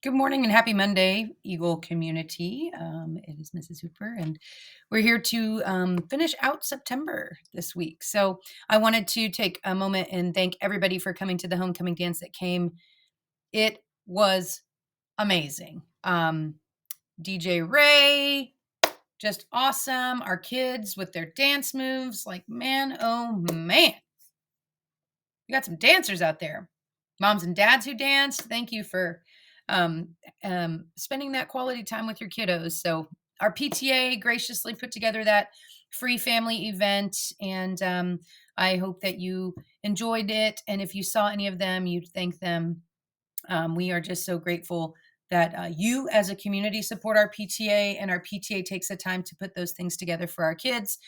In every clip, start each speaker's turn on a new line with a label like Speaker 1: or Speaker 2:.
Speaker 1: Good morning and happy Monday, Eagle community. It is Mrs. Hooper, and we're here to finish out September this week. So I wanted to take a moment and thank everybody for coming to the homecoming dance that came. It was amazing. DJ Ray, just awesome. Our kids with their dance moves, like, man, oh man, you got some dancers out there. Moms and dads who danced, thank you for um, spending that quality time with your kiddos. So our PTA graciously put together that free family event, and I hope that you enjoyed it. And if you saw any of them, you'd thank them. We are just so grateful that you as a community support our PTA, and our PTA takes the time to put those things together for our kids.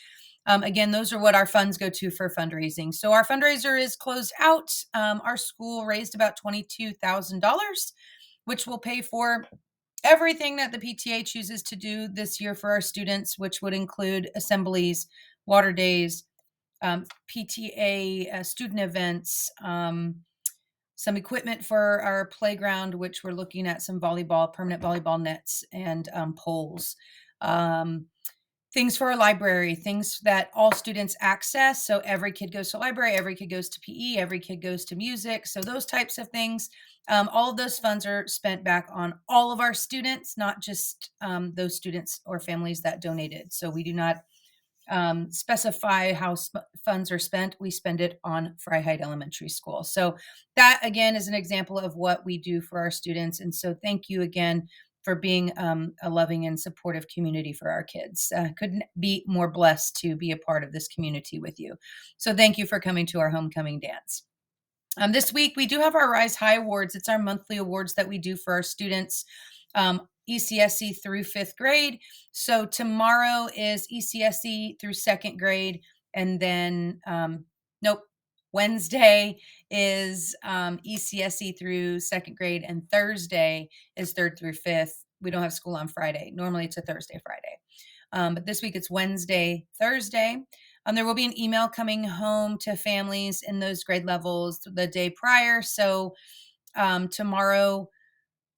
Speaker 1: Again, those are what our funds go to for fundraising. So our fundraiser is closed out. Our school raised about $22,000, which will pay for everything that the PTA chooses to do this year for our students, which would include assemblies, water days, PTA student events, some equipment for our playground, which we're looking at some volleyball, permanent volleyball nets, and poles. Um, Things for our library, things that all students access. So every kid goes to library, every kid goes to PE, every kid goes to music. So those types of things. All of those funds are spent back on all of our students, not just those students or families that donated. So we do not specify how funds are spent. We spend it on Fry Height Elementary School. So that again is an example of what we do for our students. And so thank you again for being a loving and supportive community for our kids. Couldn't be more blessed to be a part of this community with you. So thank you for coming to our homecoming dance. This week, we do have our Rise High Awards. It's our monthly awards that we do for our students, ECSC through fifth grade. So tomorrow is ECSC through second grade. And then, nope, Wednesday is ECSC through second grade. And Thursday is third through fifth. We don't have school on Friday. Normally it's a Thursday, Friday. But this week it's Wednesday, Thursday. There will be an email coming home to families in those grade levels the day prior. So tomorrow,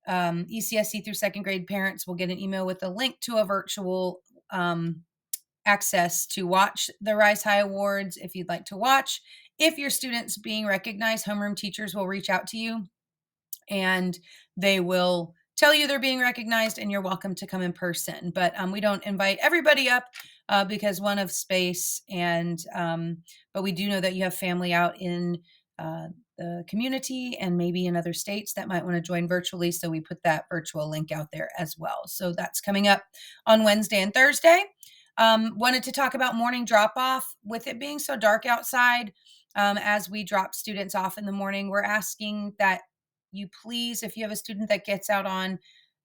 Speaker 1: ECSC through second grade parents will get an email with a link to a virtual access to watch the Rise High Awards if you'd like to watch. If your student's being recognized, homeroom teachers will reach out to you and they will tell you they're being recognized and you're welcome to come in person. But we don't invite everybody up because one of space, and but we do know that you have family out in the community and maybe in other states that might want to join virtually. So we put that virtual link out there as well. So that's coming up on Wednesday and Thursday. Wanted to talk about morning drop off. With it being so dark outside, as we drop students off in the morning, we're asking that you please, if you have a student that gets out on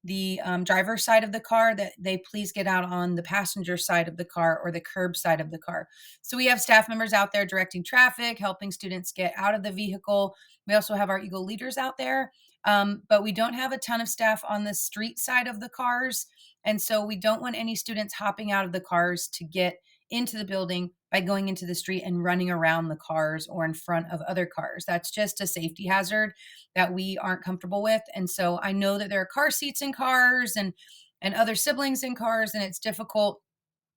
Speaker 1: the driver's side of the car, that they please get out on the passenger side of the car or the curb side of the car. So we have staff members out there directing traffic, helping students get out of the vehicle. We also have our Eagle leaders out there, but we don't have a ton of staff on the street side of the cars. And so we don't want any students hopping out of the cars to get into the building by going into the street and running around the cars or in front of other cars. That's just a safety hazard that we aren't comfortable with. And so I know that there are car seats in cars and other siblings in cars, and it's difficult.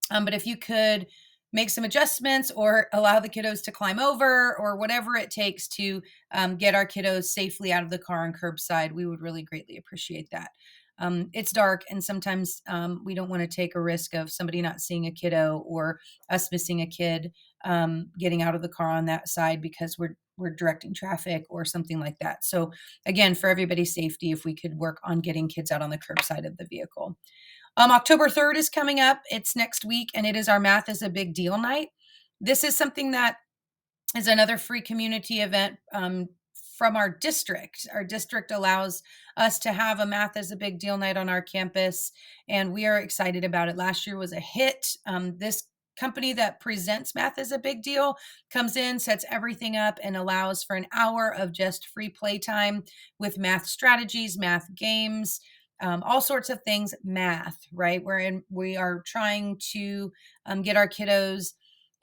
Speaker 1: But if you could make some adjustments or allow the kiddos to climb over or whatever it takes to get our kiddos safely out of the car and curbside, we would really greatly appreciate that. It's dark, and sometimes we don't want to take a risk of somebody not seeing a kiddo or us missing a kid getting out of the car on that side because we're directing traffic or something like that. So again, for everybody's safety, if we could work on getting kids out on the curbside of the vehicle. October 3rd is coming up. It's next week, and it is our Math is a Big Deal night. This is something that is another free community event from our district. Our district allows us to have a Math is a Big Deal night on our campus, and we are excited about it. Last year was a hit. This company that presents Math is a Big Deal comes in, sets everything up, and allows for an hour of just free playtime with math strategies, math games, all sorts of things math, right? We are trying to get our kiddos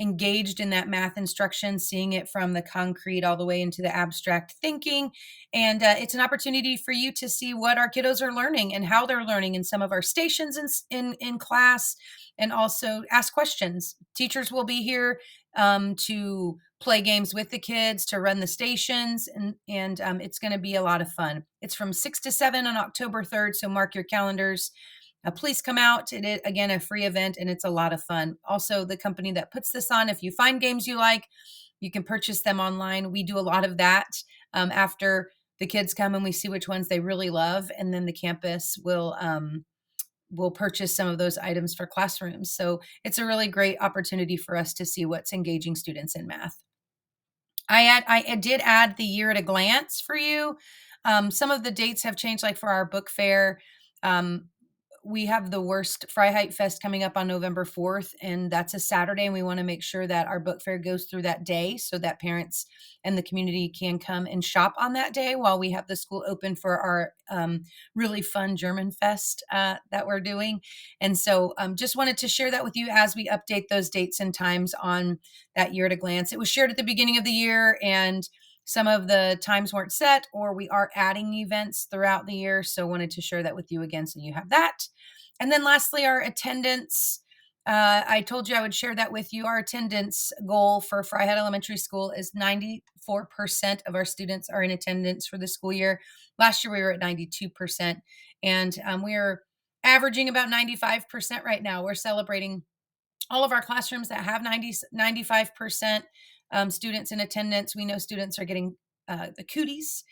Speaker 1: engaged in that math instruction, seeing it from the concrete all the way into the abstract thinking. And it's an opportunity for you to see what our kiddos are learning and how they're learning in some of our stations in class, and also ask questions. Teachers will be here to play games with the kids, to run the stations, and it's going to be a lot of fun. It's from 6 to 7 on October 3rd, so mark your calendars. Please come out. It is, again, a free event, and it's a lot of fun. Also, the company that puts this on, if you find games you like, you can purchase them online. We do a lot of that after the kids come and we see which ones they really love, and then the campus will purchase some of those items for classrooms. So it's a really great opportunity for us to see what's engaging students in math. I did add the year at a glance for you. Some of the dates have changed, like for our book fair. Um, we have the worst Freiheit Fest coming up on November 4th, and that's a Saturday. And we want to make sure that our book fair goes through that day so that parents and the community can come and shop on that day while we have the school open for our really fun German Fest that we're doing. And so just wanted to share that with you as we update those dates and times on that year at a glance. It was shared at the beginning of the year, and some of the times weren't set, or we are adding events throughout the year. So wanted to share that with you again so you have that. And then lastly, our attendance. I told you I would share that with you. Our attendance goal for Freiheit Elementary School is 94% of our students are in attendance for the school year. Last year we were at 92%, and we are averaging about 95% right now. We're celebrating all of our classrooms that have 95% students in attendance. We know students are getting the cooties.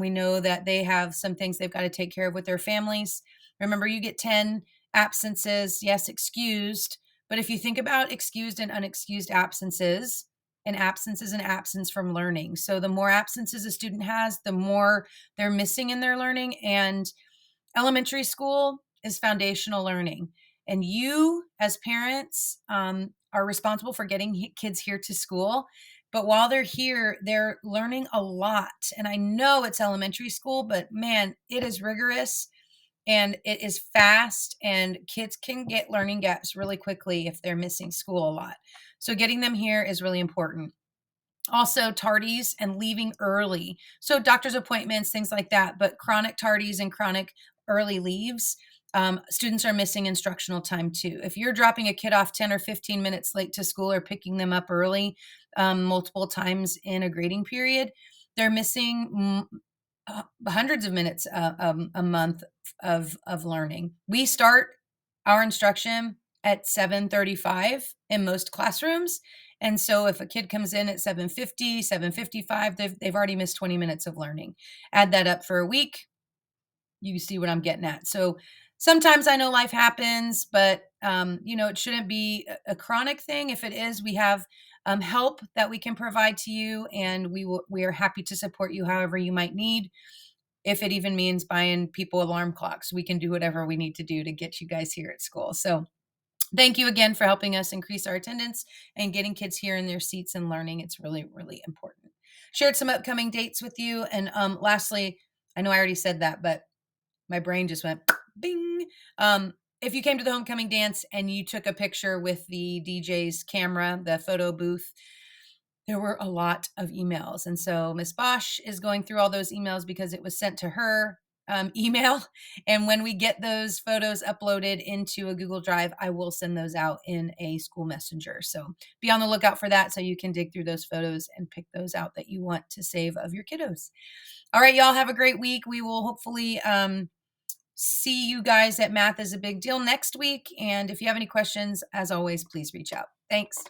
Speaker 1: We know that they have some things they've got to take care of with their families. Remember, you get 10 absences, yes, excused. But if you think about excused and unexcused absences, an absence is an absence from learning. So the more absences a student has, the more they're missing in their learning. And elementary school is foundational learning. And you, as parents, are responsible for getting kids here to school. But while they're here, they're learning a lot. And I know it's elementary school, but man, it is rigorous and it is fast, and kids can get learning gaps really quickly if they're missing school a lot. So getting them here is really important. Also, tardies and leaving early. So doctor's appointments, things like that, but chronic tardies and chronic early leaves, students are missing instructional time too. If you're dropping a kid off 10 or 15 minutes late to school or picking them up early multiple times in a grading period, they're missing hundreds of minutes a month of learning. We start our instruction at 7:35 in most classrooms. And so if a kid comes in at 7:50, 7:55, they've already missed 20 minutes of learning. Add that up for a week, you see what I'm getting at. So sometimes I know life happens, but it shouldn't be a chronic thing. If it is, we have help that we can provide to you, and we are happy to support you however you might need. If it even means buying people alarm clocks, we can do whatever we need to do to get you guys here at school. So thank you again for helping us increase our attendance and getting kids here in their seats and learning. It's really, really important. Shared some upcoming dates with you. And lastly, I know I already said that, but my brain just went bing. If you came to the homecoming dance and you took a picture with the DJ's camera, the photo booth, there were a lot of emails. And so Miss Bosch is going through all those emails because it was sent to her email. And when we get those photos uploaded into a Google Drive, I will send those out in a school messenger. So be on the lookout for that so you can dig through those photos and pick those out that you want to save of your kiddos. All right, y'all have a great week. We will hopefully see you guys at Math is a Big Deal next week. And if you have any questions, as always, please reach out. Thanks.